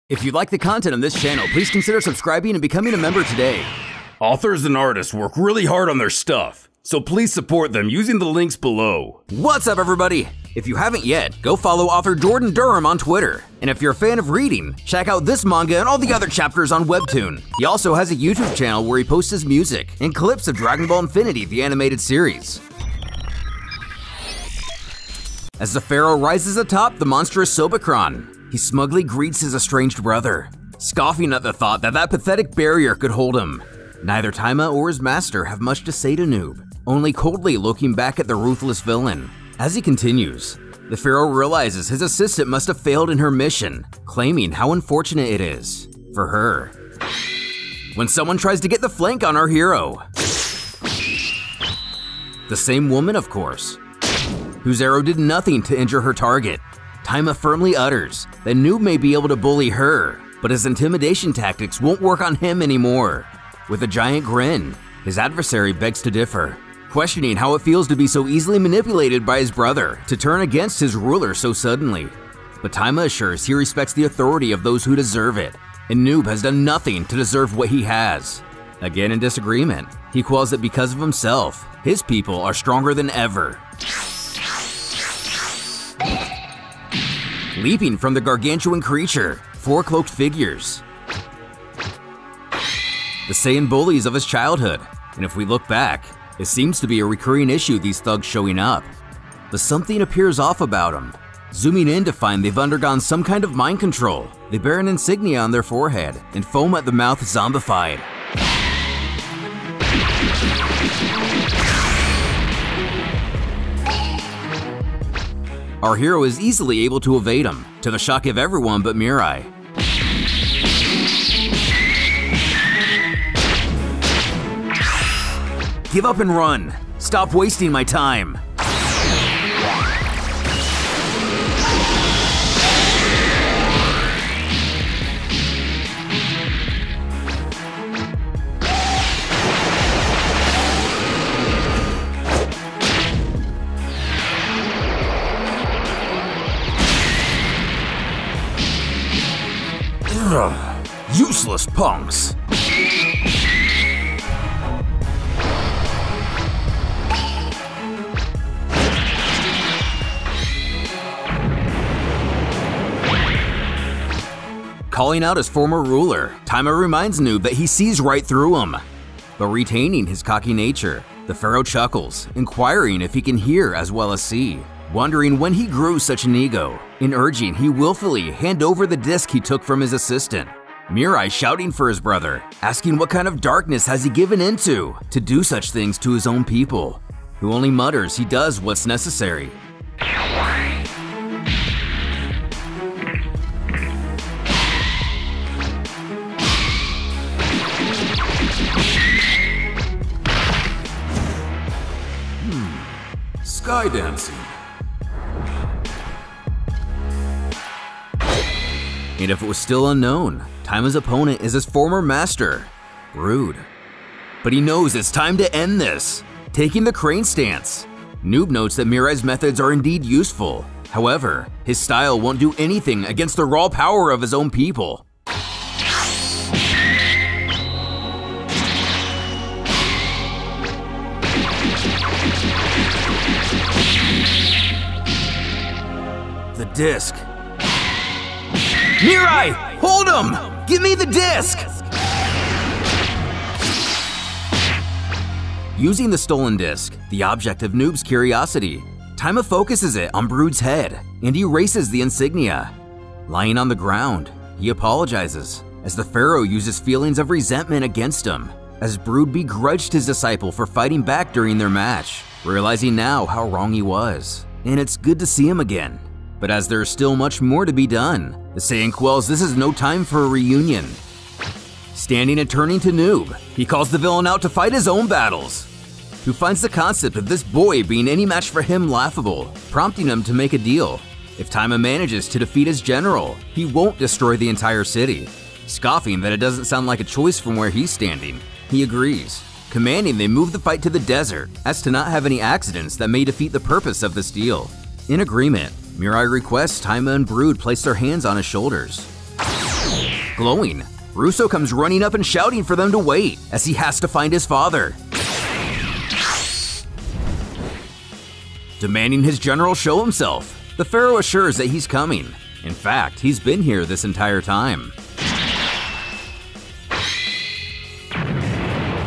If you like the content on this channel, please consider subscribing and becoming a member today. Authors and artists work really hard on their stuff, so please support them using the links below. What's up, everybody? If you haven't yet, go follow author Durham on Twitter. And if you're a fan of reading, check out this manga and all the other chapters on Webtoon. He also has a YouTube channel where he posts his music and clips of Dragon Ball Infinity, the animated series. As the pharaoh rises atop the monstrous Sobekron, he smugly greets his estranged brother, scoffing at the thought that that pathetic barrier could hold him. Neither Taima or his master have much to say to Noob, only coldly looking back at the ruthless villain. As he continues, the pharaoh realizes his assistant must have failed in her mission, claiming how unfortunate it is for her when someone tries to get the flank on our hero. The same woman, of course, whose arrow did nothing to injure her target. Taima firmly utters that Noob may be able to bully her, but his intimidation tactics won't work on him anymore. With a giant grin, his adversary begs to differ, questioning how it feels to be so easily manipulated by his brother to turn against his ruler so suddenly. But Taima assures he respects the authority of those who deserve it, and Noob has done nothing to deserve what he has. Again in disagreement, he quells that because of himself, his people are stronger than ever. Leaping from the gargantuan creature, four cloaked figures. The Saiyan bullies of his childhood, and if we look back, it seems to be a recurring issue these thugs showing up. But something appears off about them. Zooming in to find they've undergone some kind of mind control. They bear an insignia on their forehead and foam at the mouth zombified. Our hero is easily able to evade him, to the shock of everyone but Mirai. Give up and run! Stop wasting my time! Useless punks! Calling out his former ruler, Taima reminds Noob that he sees right through him. But retaining his cocky nature, the pharaoh chuckles, inquiring if he can hear as well as see, wondering when he grew such an ego, and urging he willfully hand over the disc he took from his assistant. Mirai shouting for his brother, asking what kind of darkness has he given into to do such things to his own people, who only mutters he does what's necessary. Sky dancing. And if it was still unknown, Taima's opponent is his former master, Brood. But he knows it's time to end this, taking the crane stance. Noob notes that Mirai's methods are indeed useful. However, his style won't do anything against the raw power of his own people. The disc. Mirai! Hold him! Give me the disc! Using the stolen disc, the object of Noob's curiosity, Taima focuses it on Brood's head and erases the insignia. Lying on the ground, he apologizes as the pharaoh uses feelings of resentment against him, as Brood begrudged his disciple for fighting back during their match, realizing now how wrong he was. And it's good to see him again. But as there's still much more to be done, the Saiyan quells this is no time for a reunion. Standing and turning to Noob, he calls the villain out to fight his own battles, who finds the concept of this boy being any match for him laughable, prompting him to make a deal. If Taima manages to defeat his general, he won't destroy the entire city. Scoffing that it doesn't sound like a choice from where he's standing, he agrees, commanding they move the fight to the desert as to not have any accidents that may defeat the purpose of this deal. In agreement, Mirai requests Taima and Brood place their hands on his shoulders. Glowing, Russo comes running up and shouting for them to wait, as he has to find his father. Demanding his general show himself, the pharaoh assures that he's coming. In fact, he's been here this entire time.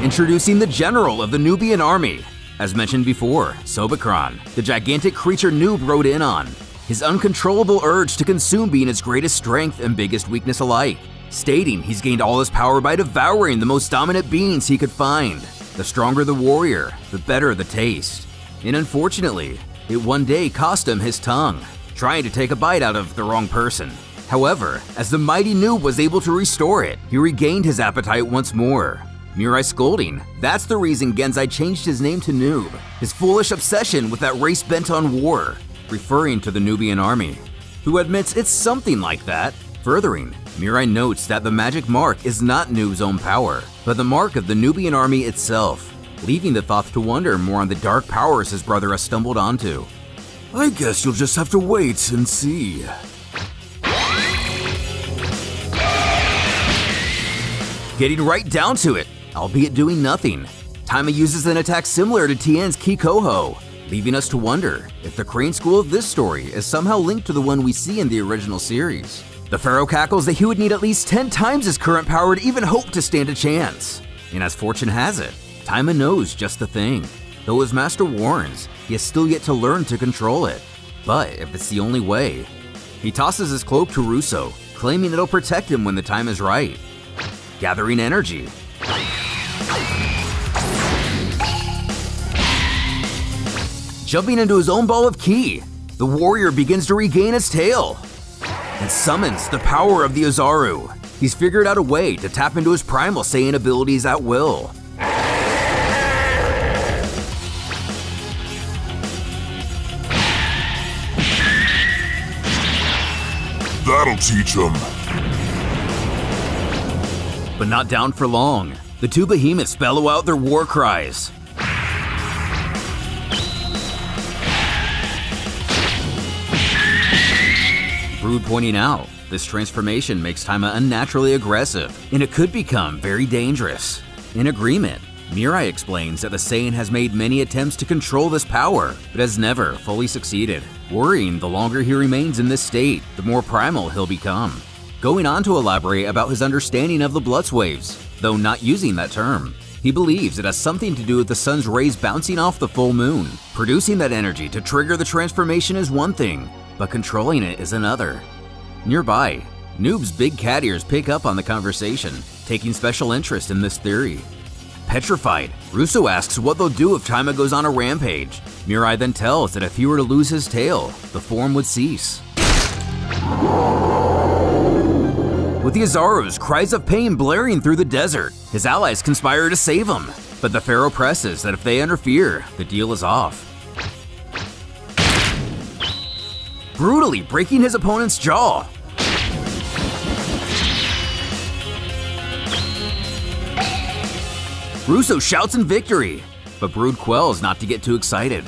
Introducing the general of the Nubian army. As mentioned before, Sobekron, the gigantic creature Noob rode in on. His uncontrollable urge to consume being his greatest strength and biggest weakness alike, stating he's gained all his power by devouring the most dominant beings he could find. The stronger the warrior, the better the taste. And unfortunately, it one day cost him his tongue, trying to take a bite out of the wrong person. However, as the mighty Noob was able to restore it, he regained his appetite once more. Mirai scolding, that's the reason Genzai changed his name to Noob, his foolish obsession with that race bent on war, referring to the Nubian army, who admits it's something like that. Furthering, Mirai notes that the magic mark is not Noob's own power, but the mark of the Nubian army itself, leaving the Thoth to wonder more on the dark powers his brother has stumbled onto. I guess you'll just have to wait and see. Getting right down to it, albeit doing nothing, Taima uses an attack similar to Tien's Kikoho, leaving us to wonder if the Crane School of this story is somehow linked to the one we see in the original series. The pharaoh cackles that he would need at least 10 times his current power to even hope to stand a chance. And as fortune has it, Taima knows just the thing. Though his master warns, he has still yet to learn to control it. But if it's the only way, he tosses his cloak to Russo, claiming it'll protect him when the time is right. Gathering energy. Jumping into his own ball of ki, the warrior begins to regain his tail and summons the power of the Ozaru. He's figured out a way to tap into his primal Saiyan abilities at will. That'll teach him. But not down for long. The two behemoths bellow out their war cries. Brood pointing out, this transformation makes Taima unnaturally aggressive, and it could become very dangerous. In agreement, Mirai explains that the Saiyan has made many attempts to control this power, but has never fully succeeded, worrying the longer he remains in this state, the more primal he'll become. Going on to elaborate about his understanding of the Blutz waves, though not using that term. He believes it has something to do with the sun's rays bouncing off the full moon. Producing that energy to trigger the transformation is one thing, but controlling it is another. Nearby, Noob's big cat ears pick up on the conversation, taking special interest in this theory. Petrified, Russo asks what they'll do if Taima goes on a rampage. Mirai then tells that if he were to lose his tail, the form would cease. With the Ozaru's cries of pain blaring through the desert, his allies conspire to save him, but the pharaoh presses that if they interfere, the deal is off. Brutally breaking his opponent's jaw. Russo shouts in victory, but Brood quells not to get too excited.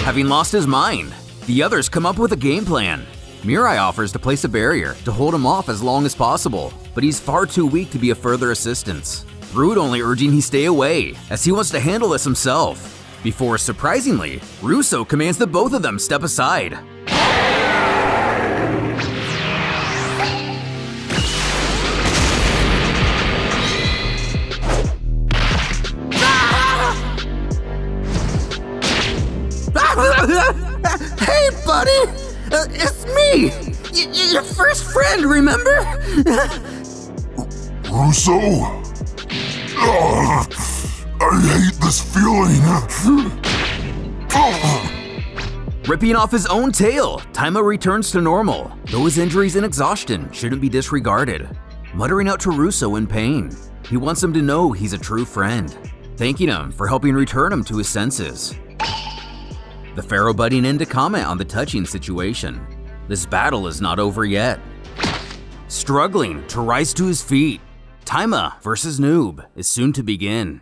Having lost his mind, the others come up with a game plan. Mirai offers to place a barrier to hold him off as long as possible, but he's far too weak to be of further assistance. Brood only urging he stay away, as he wants to handle this himself. Before, surprisingly, Russo commands that both of them step aside. Hey, buddy! It's me! Your first friend, remember? Russo? I hate this feeling. Ripping off his own tail, Taima returns to normal, though his injuries and exhaustion shouldn't be disregarded. Muttering out to Russo in pain, he wants him to know he's a true friend, thanking him for helping return him to his senses. The pharaoh butting in to comment on the touching situation. This battle is not over yet. Struggling to rise to his feet, Taima versus Noob is soon to begin.